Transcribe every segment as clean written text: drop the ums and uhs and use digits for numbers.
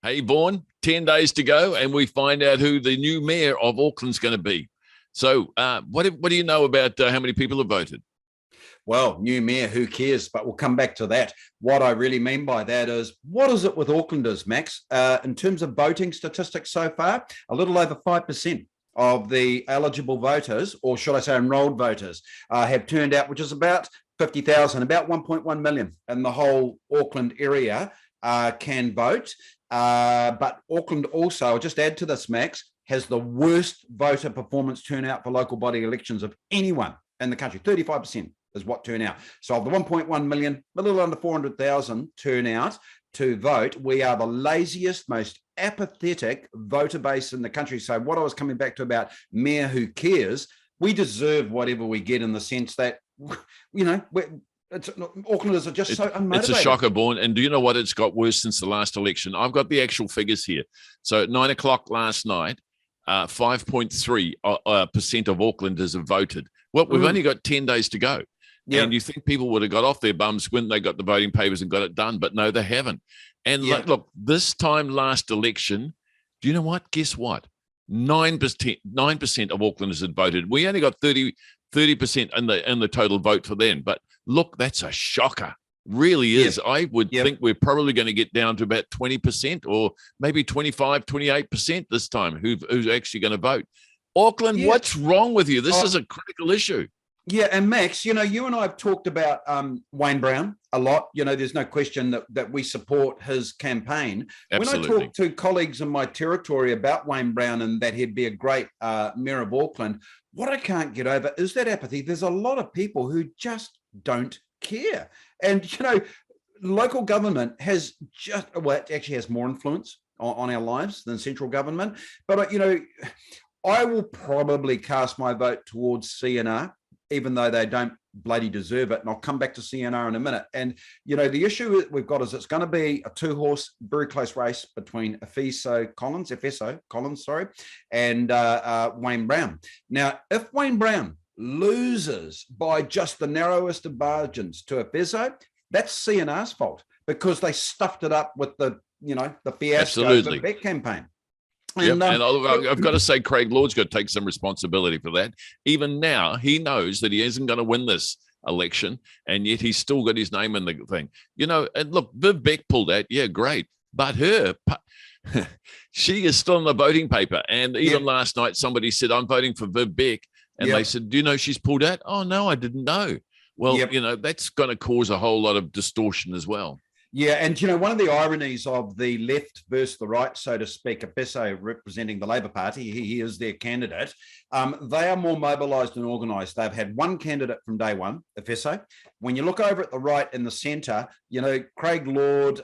Hey, Vaughan, 10 days to go, and we find out who the new mayor of Auckland's going to be. So what do you know about how many people have voted? Well, new mayor, who cares? But we'll come back to that. What I really mean by that is, what is it with Aucklanders, Max? In terms of voting statistics so far, a little over 5% of the eligible voters, or should I say enrolled voters, have turned out, which is about 50,000, about 1.1 million in the whole Auckland area can vote. But Auckland also, I'll just add to this, Max, has the worst voter performance turnout for local body elections of anyone in the country. 35% is what turnout. So of the 1.1 million, a little under 400,000 turnout to vote, we are the laziest, most apathetic voter base in the country. So what I was coming back to about mayor who cares, we deserve whatever we get in the sense that, you know, Aucklanders are just so unmotivated. It's a shocker, Vaughan. And do you know what? It's got worse since the last election. I've got the actual figures here. So at 9 o'clock last night, 5.3% of Aucklanders have voted. Well, we've only got 10 days to go. Yep. And you think people would have got off their bums when they got the voting papers and got it done, but no, they haven't. And look, this time last election, do you know what? Guess what? 9% of Aucklanders had voted. We only got 30% in the total vote for them. But look, that's a shocker. Really is. I would think we're probably going to get down to about 20% or maybe 25, 28% this time who's actually going to vote. Auckland, what's wrong with you? This is a critical issue. Yeah, and Max, you know, you and I have talked about Wayne Brown a lot. You know, there's no question that we support his campaign. Absolutely. When I talk to colleagues in my territory about Wayne Brown and that he'd be a great mayor of Auckland, what I can't get over is that apathy. There's a lot of people who just don't care. And, you know, local government has it actually has more influence on our lives than central government. But, you know, I will probably cast my vote towards CNR, even though they don't bloody deserve it. And I'll come back to CNR in a minute. And, you know, the issue we've got is it's going to be a two-horse, very close race between FSO Collins, and Wayne Brown. Now, if Wayne Brown loses by just the narrowest of margins to FSO, that's CNR's fault because they stuffed it up with the fiasco of the Beck campaign. And I've got to say, Craig Lord's got to take some responsibility for that. Even now, he knows that he isn't going to win this election, and yet he's still got his name in the thing. You know, and look, Viv Beck pulled out. Yeah, great. But she is still in the voting paper. And even last night, somebody said, I'm voting for Viv Beck. And they said, do you know she's pulled out? Oh, no, I didn't know. Well, you know, that's going to cause a whole lot of distortion as well. Yeah, and, you know, one of the ironies of the left versus the right, so to speak, Apeso representing the Labour Party, he is their candidate. They are more mobilised and organised. They've had one candidate from day one, Apeso. When you look over at the right and the centre, you know, Craig Lord,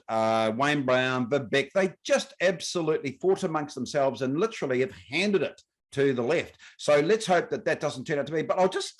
Wayne Brown, Viv Beck, they just absolutely fought amongst themselves and literally have handed it to the left. So let's hope that doesn't turn out to be. But I'll just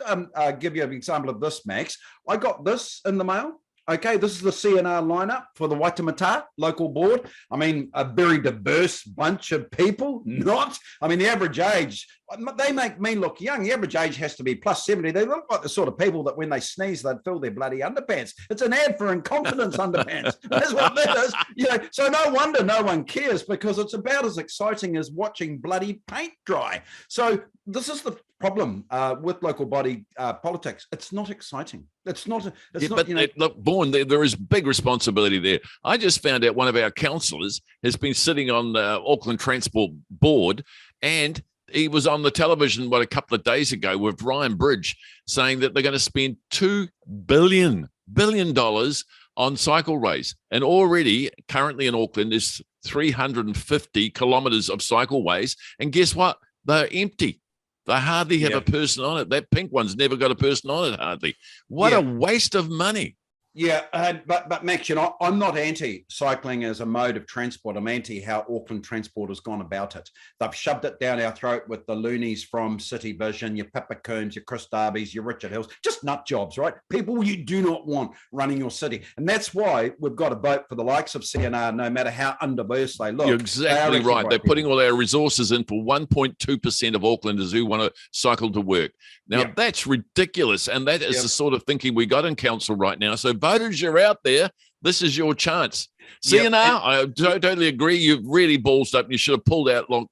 give you an example of this, Max. I got this in the mail. Okay, this is the CNR lineup for the Waitemata local board. I mean, a very diverse bunch of people. The average age, they make me look young. The average age has to be plus 70. They look like the sort of people that when they sneeze, they'd fill their bloody underpants. It's an ad for incontinence underpants. That's what that is. You know, so no wonder no one cares because it's about as exciting as watching bloody paint dry. So this is the problem with local body politics. It's not exciting. It's not. Look, Vaughan, there is big responsibility there. I just found out one of our councillors has been sitting on the Auckland Transport Board, and he was on the television a couple of days ago with Ryan Bridge saying that they're going to spend $2 billion on cycleways, and already currently in Auckland is 350 kilometres of cycleways, and guess what? They're empty. They hardly have a person on it. That pink one's never got a person on it, hardly. What a waste of money. Yeah, but Max, you know, I'm not anti-cycling as a mode of transport. I'm anti how Auckland Transport has gone about it. They've shoved it down our throat with the loonies from City Vision, your Pippa Coons, your Chris Darby's, your Richard Hills, just nut jobs, right? People you do not want running your city. And that's why we've got to vote for the likes of CNR, no matter how undiverse they look. You're exactly right. They're putting all our resources in for 1.2% of Aucklanders who want to cycle to work. Now, that's ridiculous. And that is the sort of thinking we got in council right now. So voters, you're out there. This is your chance. See, you now, I totally agree. You've really ballsed up. And you should have pulled out long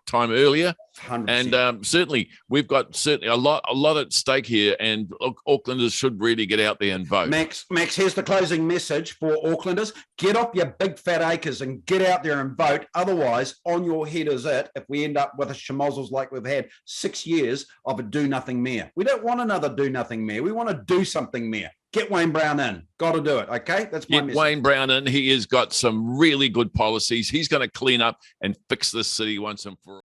time earlier. 100%. And certainly, we've got a lot at stake here. And Aucklanders should really get out there and vote. Max, here's the closing message for Aucklanders: get off your big fat acres and get out there and vote. Otherwise, on your head is it. If we end up with a schmozzles like we've had 6 years of a do nothing mayor, we don't want another do nothing mayor. We want to do something mayor. Get Wayne Brown in. Got to do it. Okay, that's my message. Wayne Brown in. He has got some really good policies. He's going to clean up and fix this city once and for all.